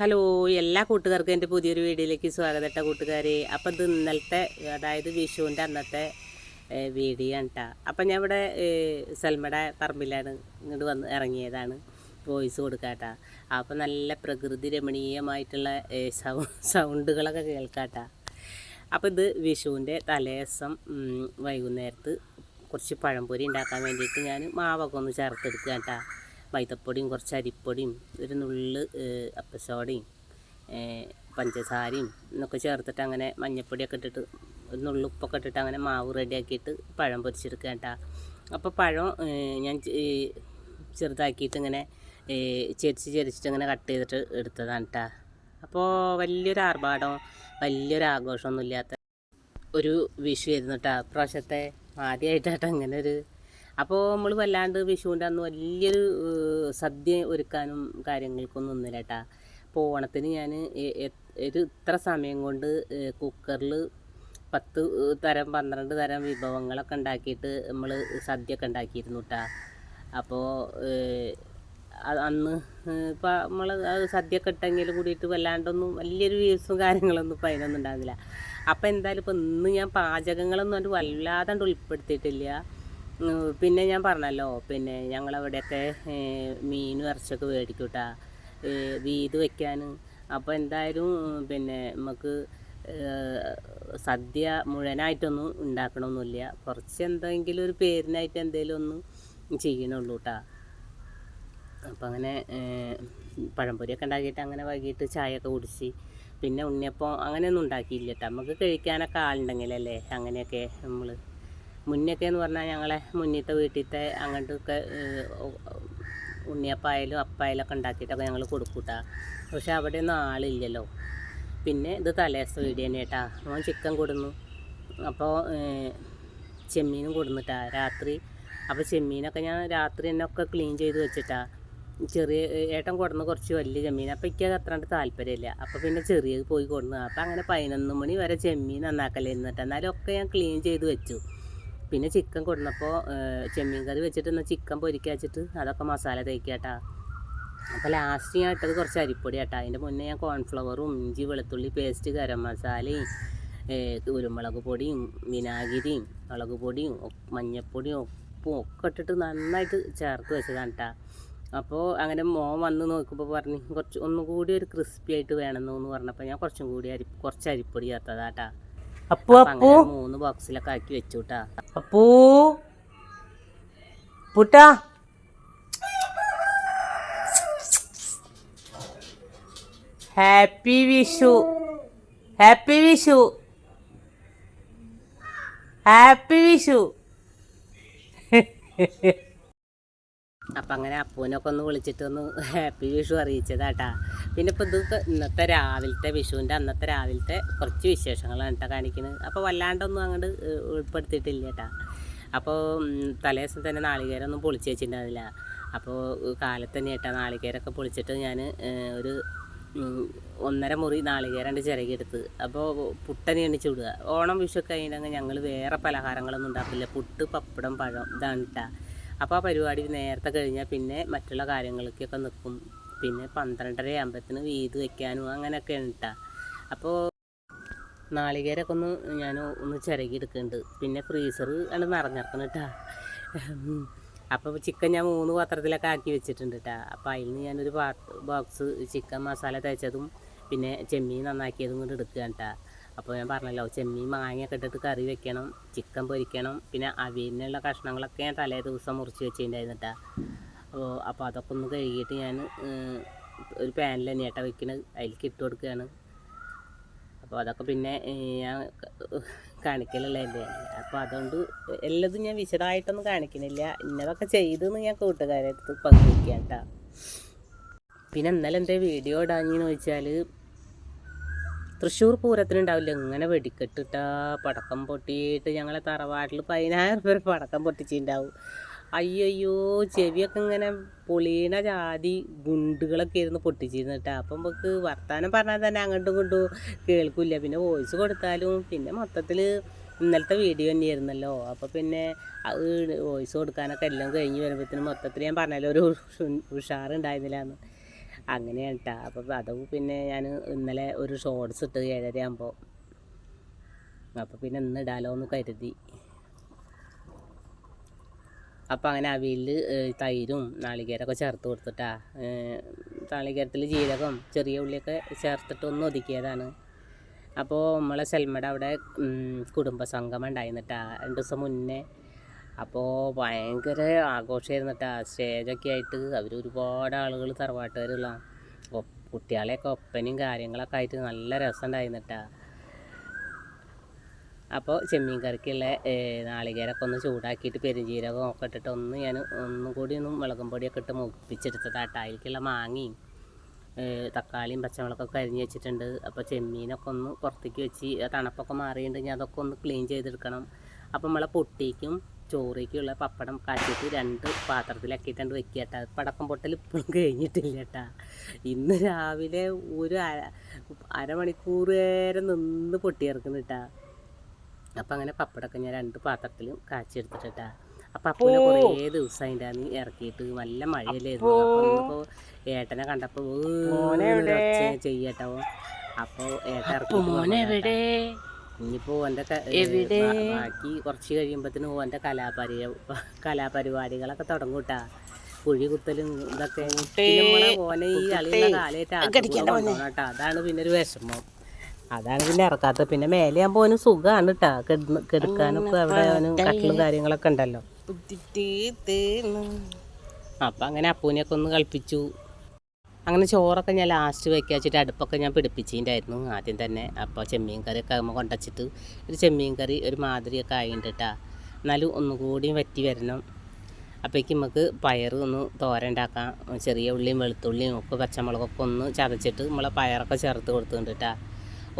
Hello, എല്ലാ കൂട്ടുകാർക്കും എൻ്റെ പുതിയൊരു വീഡിയോയിലേക്ക് സ്വാഗതം കേട്ടോ കൂട്ടുകാരെ. അപ്പോൾ ഇത് ഇന്നലത്തെ, അതായത് വിഷുവിൻ്റെ അന്നത്തെ വീഡിയോ ആണ് കേട്ടോ. അപ്പം ഞാൻ ഇവിടെ സൽമയുടെ പറമ്പിലാണ് ഇങ്ങോട്ട് വന്ന് ഇറങ്ങിയതാണ് വോയിസ് കൊടുക്കാട്ടാ. അപ്പം നല്ല പ്രകൃതി രമണീയമായിട്ടുള്ള സൗണ്ടുകളൊക്കെ കേൾക്കാട്ടാ. അപ്പോൾ ഇത് വിഷുവിൻ്റെ തലേദിവസം വൈകുന്നേരത്ത് കുറച്ച് പഴംപൊരി ഉണ്ടാക്കാൻ വേണ്ടിയിട്ട് ഞാൻ മാവൊക്കെ ഒന്ന് ചേർത്തെടുക്കുക കേട്ടോ. മൈദപ്പൊടിയും കുറച്ച് അരിപ്പൊടിയും ഒരു നുള്ള് അപ്പസോടയും പഞ്ചസാരയും എന്നൊക്കെ ചേർത്തിട്ട് അങ്ങനെ മഞ്ഞൾപ്പൊടിയൊക്കെ ഇട്ടിട്ട് ഒരു നുള്ളു ഉപ്പൊക്കെ ഇട്ടിട്ട് അങ്ങനെ മാവ് റെഡിയാക്കിയിട്ട് പഴം പൊരിച്ചെടുക്കുക കേട്ടോ. അപ്പോൾ പഴം ഞാൻ ചെറുതാക്കിയിട്ട് ഇങ്ങനെ ചെരിച്ചിട്ട് ഇങ്ങനെ കട്ട് ചെയ്തിട്ട് എടുത്തതാണ് കേട്ടോ. അപ്പോൾ വലിയൊരു ആർഭാടം വലിയൊരു ആഘോഷമൊന്നും ഇല്ലാത്ത ഒരു വിഷു ആയിരുന്നു കേട്ടോ പ്രാവശ്യത്തെ. ആദ്യമായിട്ടാട്ടോ അങ്ങനെ ഒരു. അപ്പോൾ നമ്മൾ വല്ലാണ്ട് വിഷുവിൻ്റെ അന്ന് വലിയൊരു സദ്യ ഒരുക്കാനും കാര്യങ്ങൾക്കൊന്നും ഒന്നുമില്ല കേട്ടോ. അപ്പോൾ ഓണത്തിന് ഞാൻ ഒരു ഇത്ര സമയം കൊണ്ട് കുക്കറിൽ 10 തരം 12 തരം വിഭവങ്ങളൊക്കെ ഉണ്ടാക്കിയിട്ട് നമ്മൾ സദ്യ ഒക്കെ ഉണ്ടാക്കിയിരുന്നു കേട്ടോ. അപ്പോൾ അന്ന് ഇപ്പോൾ നമ്മൾ സദ്യ ഒക്കെ ഇട്ടെങ്കിലും കൂടിയിട്ട് വല്ലാണ്ടൊന്നും വലിയൊരു വ്യൂസും കാര്യങ്ങളൊന്നും ഇപ്പോൾ അതിനൊന്നും ഉണ്ടാകുന്നില്ല. അപ്പോൾ എന്തായാലും ഇപ്പോൾ ഇന്ന് ഞാൻ പാചകങ്ങളൊന്നും അത് വല്ലാതെ ഉൾപ്പെടുത്തിയിട്ടില്ല. പിന്നെ ഞാൻ പറഞ്ഞല്ലോ, പിന്നെ ഞങ്ങളവിടെയൊക്കെ മീനും ഇറച്ചിയൊക്കെ മേടിക്കും കേട്ടോ വീത് വയ്ക്കാൻ. അപ്പോൾ എന്തായാലും പിന്നെ നമുക്ക് സദ്യ മുഴുവനായിട്ടൊന്നും ഉണ്ടാക്കണമൊന്നുമില്ല, കുറച്ച് എന്തെങ്കിലും ഒരു പേരിനായിട്ട് എന്തെങ്കിലും ഒന്ന് ചെയ്യണുള്ളൂ കേട്ടോ. അപ്പം അങ്ങനെ പഴംപൊരിയൊക്കെ ഉണ്ടാക്കിയിട്ട് അങ്ങനെ വൈകിട്ട് ചായയൊക്കെ കുടിച്ച് പിന്നെ ഉണ്ണിയപ്പം അങ്ങനെയൊന്നും ഉണ്ടാക്കിയില്ല കേട്ടോ. നമുക്ക് കഴിക്കാനൊക്കെ ആളുണ്ടെങ്കിലല്ലേ അങ്ങനെയൊക്കെ നമ്മൾ. മുന്നൊക്കെ എന്ന് പറഞ്ഞാൽ ഞങ്ങളെ മുന്നത്തെ വീട്ടിലത്തെ അങ്ങോട്ടൊക്കെ ഉണ്ണിയപ്പായാലും അപ്പായാലൊക്കെ ഉണ്ടാക്കിയിട്ടൊക്കെ ഞങ്ങൾ കൊടുക്കൂട്ടാ. പക്ഷെ അവിടെയൊന്നും ആളില്ലല്ലോ. പിന്നെ ഇത് തലേദിവസം വീഡിയോ തന്നെ കേട്ടാ. മോൻ ചിക്കൻ കൊടുന്നു, അപ്പോൾ ചെമ്മീനും കൊടുന്നിട്ടാ രാത്രി. അപ്പോൾ ചെമ്മീനൊക്കെ ഞാൻ രാത്രി തന്നെ ഒക്കെ ക്ലീൻ ചെയ്ത് വെച്ചിട്ടാ. ചെറിയ ഏട്ടൻ കൊടുന്ന് കുറച്ച് വലിയ ചെമ്മീൻ, അപ്പോൾ എനിക്കത് അത്രണ്ട് താല്പര്യമില്ല. അപ്പോൾ പിന്നെ ചെറിയത് പോയി കൊടുന്നു. അപ്പോൾ അങ്ങനെ 11 മണി വരെ ചെമ്മീൻ നന്നാക്കലായിരുന്നിട്ട്. എന്നാലും ഒക്കെ ഞാൻ ക്ലീൻ ചെയ്ത് വെച്ചു. പിന്നെ ചിക്കൻ കൊടുന്നപ്പോൾ ചെമ്മീൻ കറി വെച്ചിട്ട് എന്നാൽ ചിക്കൻ പൊരിക്കുക വെച്ചിട്ട് അതൊക്കെ മസാല തേക്കാട്ടാ. അപ്പോൾ ലാസ്റ്റ് ഞാൻ ഇട്ടത് കുറച്ച് അരിപ്പൊടി ആട്ടാ. അതിൻ്റെ മുന്നേ ഞാൻ കോൺഫ്ലവറും ഇഞ്ചി വെളുത്തുള്ളി പേസ്റ്റ് ഗരം മസാലയും കുരുമുളക് പൊടിയും വിനാഗിരിയും മുളക് പൊടിയും മഞ്ഞൾപ്പൊടിയും ഉപ്പും ഒക്കെ ഇട്ടിട്ട് നന്നായിട്ട് ചേർത്ത് വെച്ചതാണ് കേട്ടോ. അപ്പോൾ അങ്ങനെ മോൻ വന്ന് നോക്കുമ്പോൾ പറഞ്ഞ് കുറച്ച് ഒന്നും കൂടി ഒരു ക്രിസ്പി ആയിട്ട് വേണമെന്ന് പറഞ്ഞപ്പോൾ ഞാൻ കുറച്ചും കൂടി കുറച്ച് അരിപ്പൊടി ചേർത്തതാട്ടാ. അപ്പു അപ്പു 3 ബോക്സിലൊക്കെ ആക്കി വെച്ചു കേട്ടാ. അപ്പൂ പുട്ടാ happy Vishu, happy Vishu, happy Vishu. അപ്പം അങ്ങനെ അപ്പൂനൊക്കെ ഒന്ന് വിളിച്ചിട്ട് ഒന്ന് ഹാപ്പി വിഷു അറിയിച്ചതാട്ടാ. പിന്നെ ഇപ്പോൾ ഇത് ഇന്നത്തെ രാവിലത്തെ വിഷുവിൻ്റെ അന്നത്തെ രാവിലത്തെ കുറച്ച് വിശേഷങ്ങളാണ് കേട്ടോ കാണിക്കുന്നത്. അപ്പോൾ വല്ലാണ്ടൊന്നും അങ്ങോട്ട് ഉൾപ്പെടുത്തിയിട്ടില്ല കേട്ടോ. അപ്പോൾ തലേദിവസം തന്നെ നാളികേരമൊന്നും പൊളിച്ച് വെച്ചിട്ടുണ്ടായിരുന്നില്ല. അപ്പോൾ കാലത്ത് തന്നെ കേട്ടോ നാളികേരമൊക്കെ പൊളിച്ചിട്ട് ഞാൻ ഒരു 1.5 മുറി നാളികേരണ്ട് ചിരകിയെടുത്ത്. അപ്പോൾ പുട്ടനെയാണ് ചുടുക. ഓണം വിഷു കഴിഞ്ഞെങ്കിൽ ഞങ്ങൾ വേറെ പലഹാരങ്ങളൊന്നും ഉണ്ടാക്കില്ല. പുട്ട് പപ്പടം പഴം ഇതാണ് കേട്ടോ. അപ്പോൾ ആ പരിപാടി നേരത്തെ കഴിഞ്ഞാൽ പിന്നെ മറ്റുള്ള കാര്യങ്ങൾക്കൊക്കെ നിൽക്കും. പിന്നെ 12:30 ആകുമ്പോഴത്തേന് വീത് വയ്ക്കാനും അങ്ങനെയൊക്കെയാണ് കേട്ടോ. അപ്പോൾ നാളികേരമൊക്കെ ഞാൻ ചിരകി എടുക്കുന്നുണ്ട്. പിന്നെ ഫ്രീസർ ആണ് നിറഞ്ഞിറക്കണം കേട്ടോ. അപ്പോൾ ചിക്കൻ ഞാൻ 3 പാത്രത്തിലൊക്കെ ആക്കി വെച്ചിട്ടുണ്ട് കേട്ടോ. അപ്പോൾ അതിൽ നിന്ന് ഞാനൊരു ബോക്സ് ചിക്കൻ മസാല തേച്ചതും പിന്നെ ചെമ്മീൻ നന്നാക്കിയതും കൊണ്ട് എടുക്കുകയാണ് കേട്ടോ. അപ്പോൾ ഞാൻ പറഞ്ഞല്ലോ, ചെമ്മീൻ മാങ്ങയൊക്കെ ഇട്ടിട്ട് കറി വെക്കണം, ചിക്കൻ പൊരിക്കണം, പിന്നെ അവിയലിനുള്ള കഷ്ണങ്ങളൊക്കെ ഞാൻ തലേ ദിവസം മുറിച്ച് വെച്ചിട്ടുണ്ടായിരുന്നു കേട്ടോ. അപ്പോൾ അതൊക്കെ ഒന്ന് കഴുകിയിട്ട് ഞാൻ ഒരു പാനിൽ തന്നെ ഏട്ടാ വെക്കുന്നത്, അതിലേക്ക് ഇട്ട് കൊടുക്കുകയാണ്. അപ്പോൾ അതൊക്കെ പിന്നെ ഞാൻ കാണിക്കലല്ലേ. അപ്പോൾ അതുകൊണ്ട് എല്ലതും ഞാൻ വിശദമായിട്ടൊന്നും കാണിക്കുന്നില്ല. ഇന്നതൊക്കെ ചെയ്തെന്ന് ഞാൻ കൂട്ടുകാരെ അടുത്ത് പങ്കുവയ്ക്കാം കേട്ടോ. പിന്നെ ഇന്നലെ എൻ്റെ വീഡിയോ ഇടാഞ്ഞെന്ന് ചോദിച്ചാൽ, തൃശ്ശൂർ പൂരത്തിനുണ്ടാവില്ല ഇങ്ങനെ വെടിക്കെട്ടിട്ടാ പടക്കം പൊട്ടിയിട്ട് ഞങ്ങളെ തറവാട്ടിൽ 10,000 പേർ പടക്കം പൊട്ടിച്ചിട്ടുണ്ടാവും. അയ്യോ ചെവിയൊക്കെ ഇങ്ങനെ പൊളീണ ജാതി ഗുണ്ടുകളൊക്കെ ആയിരുന്നു പൊട്ടിച്ചിരുന്നു കേട്ടോ. അപ്പം നമുക്ക് വർത്താനം പറഞ്ഞാൽ തന്നെ അങ്ങോട്ടും ഇങ്ങോട്ടും കേൾക്കില്ല. പിന്നെ വോയിസ് കൊടുത്താലും പിന്നെ മൊത്തത്തിൽ ഇന്നലത്തെ വീഡിയോ തന്നെയായിരുന്നല്ലോ. അപ്പോൾ പിന്നെ അത് വോയിസ് കൊടുക്കാനൊക്കെ എല്ലാം കഴിഞ്ഞ് വരുമ്പോഴത്തേനും മൊത്തത്തിൽ ഞാൻ പറഞ്ഞല്ലോ ഒരു ഉഷാറുണ്ടായിരുന്നില്ല എന്ന്. അങ്ങനെയാണ് കേട്ടോ. അപ്പോൾ അത് പിന്നെ ഞാൻ ഇന്നലെ ഒരു ഷോർട്സ് ഇട്ട് 7:30 ആകുമ്പോൾ. അപ്പോൾ പിന്നെ ഇന്ന് ഇടാലോ എന്ന് കരുതി. അപ്പോൾ അങ്ങനെ അവിയലിൽ തൈരും നാളികേരമൊക്കെ ചേർത്ത് കൊടുത്തിട്ടാ. നാളികേരത്തിൽ ജീരകം ചെറിയ ഉള്ളിയൊക്കെ ചേർത്തിട്ട് ഒന്ന് ഒതുക്കിയതാണ്. അപ്പോൾ നമ്മളെ സെൽമയുടെ അവിടെ കുടുംബസംഗമം ഉണ്ടായിരുന്നിട്ടാ 2 ദിവസം മുന്നേ. അപ്പോൾ ഭയങ്കര ആഘോഷമായിരുന്നിട്ടാ. സ്റ്റേജൊക്കെ ആയിട്ട് അവർ ഒരുപാട് ആളുകൾ തറവാട്ടുകാരുള്ള കുട്ടികളെയൊക്കെ ഒപ്പനയും കാര്യങ്ങളൊക്കെ ആയിട്ട് നല്ല രസം ഉണ്ടായിരുന്നിട്ടാ. അപ്പോൾ ചെമ്മീൻ കറിക്കുള്ള നാളികേരമൊക്കെ ഒന്ന് ചൂടാക്കിയിട്ട് പെരുംജീരകം ഒക്കെ ഇട്ടിട്ട് ഞാൻ ഒന്നും കൂടി മുളകും പൊടിയൊക്കെ ഇട്ട് മുപ്പിച്ചെടുത്തതാട്ടാ. അതിലേക്കുള്ള മാങ്ങയും തക്കാളിയും പച്ചമുളകൊക്കെ അരിഞ്ഞ് വെച്ചിട്ടുണ്ട്. അപ്പോൾ ചെമ്മീനൊക്കെ ഒന്ന് പുറത്തേക്ക് വെച്ച് തണുപ്പൊക്കെ മാറിയിട്ടുണ്ടെങ്കിൽ അതൊക്കെ ഒന്ന് ക്ലീൻ ചെയ്തെടുക്കണം. അപ്പോൾ നമ്മളെ പൊട്ടിക്കും ചോറിക്കുള്ള പപ്പടം കാച്ചിട്ട് 2 പാത്രത്തിലാക്കിയിട്ടുണ്ട് വെക്കുക കേട്ടോ. പടക്കം പൊട്ടൽ ഇപ്പോഴും കഴിഞ്ഞിട്ടില്ല കേട്ടോ. ഇന്ന് രാവിലെ ഒരു അരമണിക്കൂർ നേരം നിന്ന് പൊട്ടിയിറക്കുന്നു കേട്ടോ. അപ്പം അങ്ങനെ പപ്പടമൊക്കെ ഞാൻ 2 പാത്രത്തിലും കാച്ചെടുത്തിട്ടാ. അപ്പം അപ്പൂനെ കുറേ ദിവസം അതിൻ്റെ അന്ന് ഇറക്കിയിട്ട് നല്ല മഴയല്ലായിരുന്നു. അപ്പോൾ ഇന്നിപ്പോൾ ഏട്ടനെ കണ്ടപ്പോൾ ചെയ്യട്ടോ. അപ്പോൾ ഏട്ടൻ ഇറക്കി ഇനിയിപ്പോൾ ഓൻ്റെ ബാക്കി കുറച്ച് കഴിയുമ്പോഴത്തേനും ഓൻ്റെ കലാപരിപാടികളൊക്കെ തുടങ്ങും കേട്ടാ. കുഴി കുത്തലും ഇതൊക്കെ നമ്മളെ ഓനെ ഈ കളിയുള്ള കാലമായിട്ട് അതാണ് പിന്നെ ഒരു വിഷമം. അതാണ് പിന്നെ ഇറക്കാത്തത്. പിന്നെ മേലെ ആകുമ്പോൾ അവന് സുഖമാണ് കേട്ടോ. കെടുക്കാനൊക്കെ അവിടെ അവന് കട്ടിലും കാര്യങ്ങളൊക്കെ ഉണ്ടല്ലോ. അപ്പം അങ്ങനെ അപ്പൂനെയൊക്കെ ഒന്ന് കളിപ്പിച്ചു. അങ്ങനെ ചോറൊക്കെ ഞാൻ ലാസ്റ്റ് വയ്ക്കുക വെച്ചിട്ട് അടുപ്പൊക്കെ ഞാൻ പിടിപ്പിച്ചിട്ടുണ്ടായിരുന്നു ആദ്യം തന്നെ. അപ്പോൾ ചെമ്മീൻ കറിയൊക്കെ ആകുമ്പോൾ കൊണ്ടുവച്ചിട്ട് ഒരു ചെമ്മീൻ കറി ഒരു മാതിരിയൊക്കെ ആയിട്ടുണ്ട് കേട്ടോ. എന്നാലും ഒന്നുകൂടിയും വറ്റി വരണം. അപ്പോഴേക്കും നമുക്ക് പയർ ഒന്ന് തോരൻ ഉണ്ടാക്കാം. ചെറിയ ഉള്ളിയും വെളുത്തുള്ളിയും ഒക്കെ പച്ചമുളകൊക്കെ ഒന്ന് ചതച്ചിട്ട് നമ്മളെ പയറൊക്കെ ചേർത്ത് കൊടുത്തിട്ടുണ്ട് കേട്ടോ.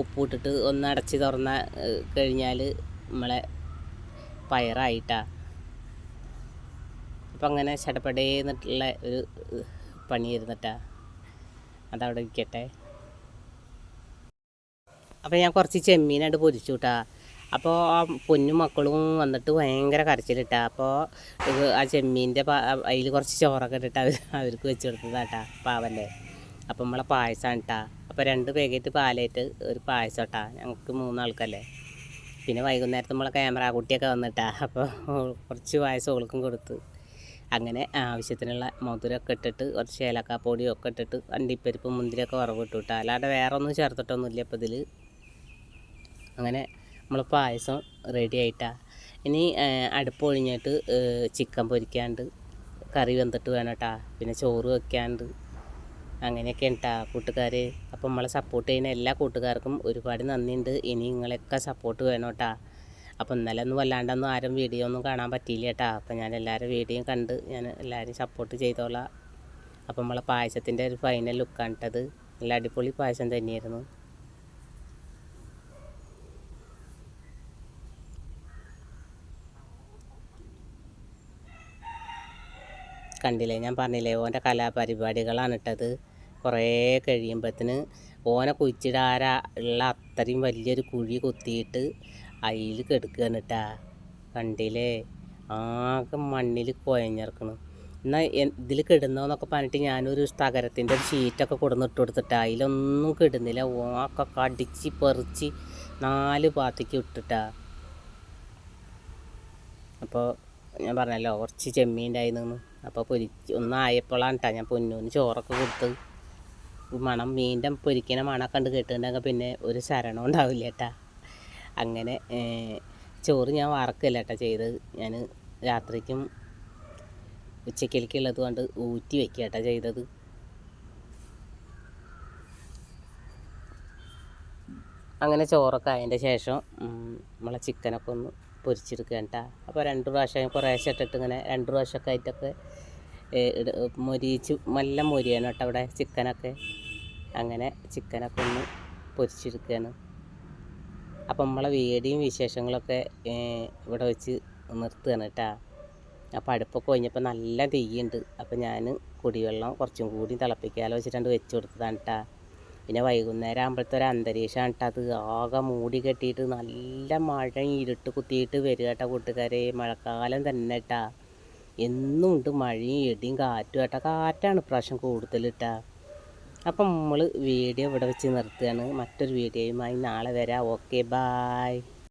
ഉപ്പിട്ടിട്ട് ഒന്ന് അടച്ച് തുറന്ന കഴിഞ്ഞാൽ നമ്മളെ പയറായിട്ടാ. അപ്പം അങ്ങനെ ചടപടേന്നിട്ടുള്ള ഒരു പണിയായിരുന്നിട്ടാ. അതവിടെ ഇരിക്കട്ടെ. അപ്പോൾ ഞാൻ കുറച്ച് ചെമ്മീനായിട്ട് പൊരിച്ചു കേട്ടാ. അപ്പോൾ ആ പൊന്നും മക്കളും വന്നിട്ട് ഭയങ്കര കരച്ചിലിട്ടാ. അപ്പോൾ ആ ചെമ്മീൻ്റെ അതിൽ കുറച്ച് ചോറൊക്കെ ഇട്ടിട്ട് അവർക്ക് വെച്ച് കൊടുത്തതാട്ടാ പാവല്ലേ. അപ്പം നമ്മളെ പായസമാണ് കേട്ടാ. അപ്പോൾ 2 പാക്കറ്റ് പാലായിട്ട് ഒരു പായസം കേട്ടാ. ഞങ്ങൾക്ക് 3 ആൾക്കല്ലേ. പിന്നെ വൈകുന്നേരത്ത് നമ്മളെ ക്യാമറ കുട്ടിയൊക്കെ വന്നിട്ടാ. അപ്പോൾ കുറച്ച് പായസം ഓൾക്കും കൊടുത്ത്. അങ്ങനെ ആവശ്യത്തിനുള്ള മധുരമൊക്കെ ഇട്ടിട്ട് കുറച്ച് ഏലക്കാപ്പൊടിയൊക്കെ ഇട്ടിട്ട് അണ്ടിപ്പരിപ്പ് മുന്തിരിയൊക്കെ വറവിട്ടു കേട്ടോ. അല്ലാതെ വേറെ ഒന്നും ചേർത്തിട്ടൊന്നുമില്ല ഇപ്പോൾ ഇതിൽ. അങ്ങനെ നമ്മൾ പായസം റെഡി ആയിട്ടാ. ഇനി അടുപ്പ് ഒഴിഞ്ഞിട്ട് ചിക്കൻ പൊരിക്കാണ്ട്, കറി വെന്തിട്ട് വേണം കേട്ടോ. പിന്നെ ചോറ് വയ്ക്കാണ്ട്. അങ്ങനെയൊക്കെ കേട്ടാ കൂട്ടുകാർ. അപ്പം നമ്മളെ സപ്പോർട്ട് ചെയ്യുന്ന എല്ലാ കൂട്ടുകാർക്കും ഒരുപാട് നന്ദിയുണ്ട്. ഇനി നിങ്ങളെയൊക്കെ സപ്പോർട്ട് വേണം കേട്ടോ. അപ്പം ഇന്നലെ ഒന്നും വല്ലാണ്ടൊന്നും ആരും വീഡിയോ ഒന്നും കാണാൻ പറ്റിയില്ല കേട്ടോ. അപ്പം ഞാൻ എല്ലാവരും വീഡിയോയും കണ്ട് ഞാൻ എല്ലാവരും സപ്പോർട്ട് ചെയ്തോളാം. അപ്പം നമ്മളെ പായസത്തിൻ്റെ ഒരു ഫൈനൽ ലുക്കാണ് കേട്ടത്. നല്ല അടിപൊളി പായസം തന്നെയായിരുന്നു. കണ്ടില്ലേ, ഞാൻ പറഞ്ഞില്ലേ ഓൻ്റെ കലാപരിപാടികളാണ് ഇട്ടത്. കുറേ കഴിയുമ്പോഴത്തേന് ഓനെ കുഴിച്ചിടാരാ ഉള്ള അത്രയും വലിയൊരു കുഴി കുത്തിയിട്ട് അതിൽ കെടുക്കുകയാണ് കേട്ടാ. കണ്ടില്ലേ, ആകെ മണ്ണിൽ കുഴഞ്ഞിറക്കണം. എന്നാൽ ഇതിൽ കിടുന്നോന്നൊക്കെ പറഞ്ഞിട്ട് ഞാനൊരു തകരത്തിൻ്റെ ഒരു ഷീറ്റൊക്കെ കൊടുന്നിട്ട് കൊടുത്തിട്ടാ. അതിലൊന്നും കിടുന്നില്ല. ഓക്കെ കടിച്ച് പറിച്ച് 4 ഭാഗത്തേക്ക് ഇട്ടിട്ടാ. അപ്പോൾ ഞാൻ പറഞ്ഞല്ലോ കുറച്ച് ചെമ്മീൻ്റെയായിരുന്നു. അപ്പോൾ ഒന്നായപ്പോഴാണ് കേട്ടോ ഞാൻ പൊന്നൂന് ചോറൊക്കെ കൊടുത്ത്. മണം മീൻ്റെ പൊരിക്കണ മണമൊക്കെ കണ്ട് കേട്ടിട്ടുണ്ടെങ്കിൽ പിന്നെ ഒരു ശരണം ഉണ്ടാവില്ല കേട്ടാ. അങ്ങനെ ചോറ് ഞാൻ വറക്കില്ല കേട്ടോ ചെയ്തത്. ഞാൻ രാത്രിക്കും ഉച്ചക്കലേക്കുള്ളത് കൊണ്ട് ഊറ്റി വയ്ക്കുക കേട്ടോ ചെയ്തത്. അങ്ങനെ ചോറൊക്കെ ആയതിൻ്റെ ശേഷം നമ്മളെ ചിക്കനൊക്കെ ഒന്ന് പൊരിച്ചെടുക്കുക കേട്ടോ. അപ്പോൾ 2 പ്രാവശ്യം കുറേശ്ശെ ഇട്ടിട്ട് ഇങ്ങനെ 2 പ്രാവശ്യമൊക്കെ ആയിട്ടൊക്കെ മൊരിച്ച് നല്ല മൊരിയാണ് കേട്ടോ അവിടെ ചിക്കനൊക്കെ. അങ്ങനെ ചിക്കനൊക്കെ ഒന്ന് പൊരിച്ചെടുക്കുകയാണ്. അപ്പം നമ്മളെ വീഡിയോയും വിശേഷങ്ങളൊക്കെ ഇവിടെ വെച്ച് നിർത്തുകയാണ് കേട്ടോ. അപ്പോൾ അടുപ്പൊക്കെ കഴിഞ്ഞപ്പോൾ നല്ല തീയുണ്ട്. അപ്പോൾ ഞാൻ കുടിവെള്ളം കുറച്ചും കൂടി തിളപ്പിക്കാലോ വെച്ചിട്ടുണ്ട് വെച്ച് കൊടുത്തതാണ് കേട്ടോ. പിന്നെ വൈകുന്നേരം ആകുമ്പോഴത്തെ ഒരു അന്തരീക്ഷമാണ് കേട്ടോ. അത് ആകെ മൂടി കെട്ടിയിട്ട് നല്ല മഴയും ഇരുട്ട് കുത്തിയിട്ട് വരിക കേട്ടോ കൂട്ടുകാരെ. മഴക്കാലം തന്നെ കേട്ടോ. എന്നും ഉണ്ട് മഴയും ഇടിയും കാറ്റും കേട്ടോ. കാറ്റാണ് ഇപ്രാവശ്യം കൂടുതൽ കേട്ടോ. അപ്പം നമ്മൾ വീഡിയോ ഇവിടെ വെച്ച് നിർത്തുകയാണ്. മറ്റൊരു വീഡിയോയുമായി നാളെ വരാം. Okay bye.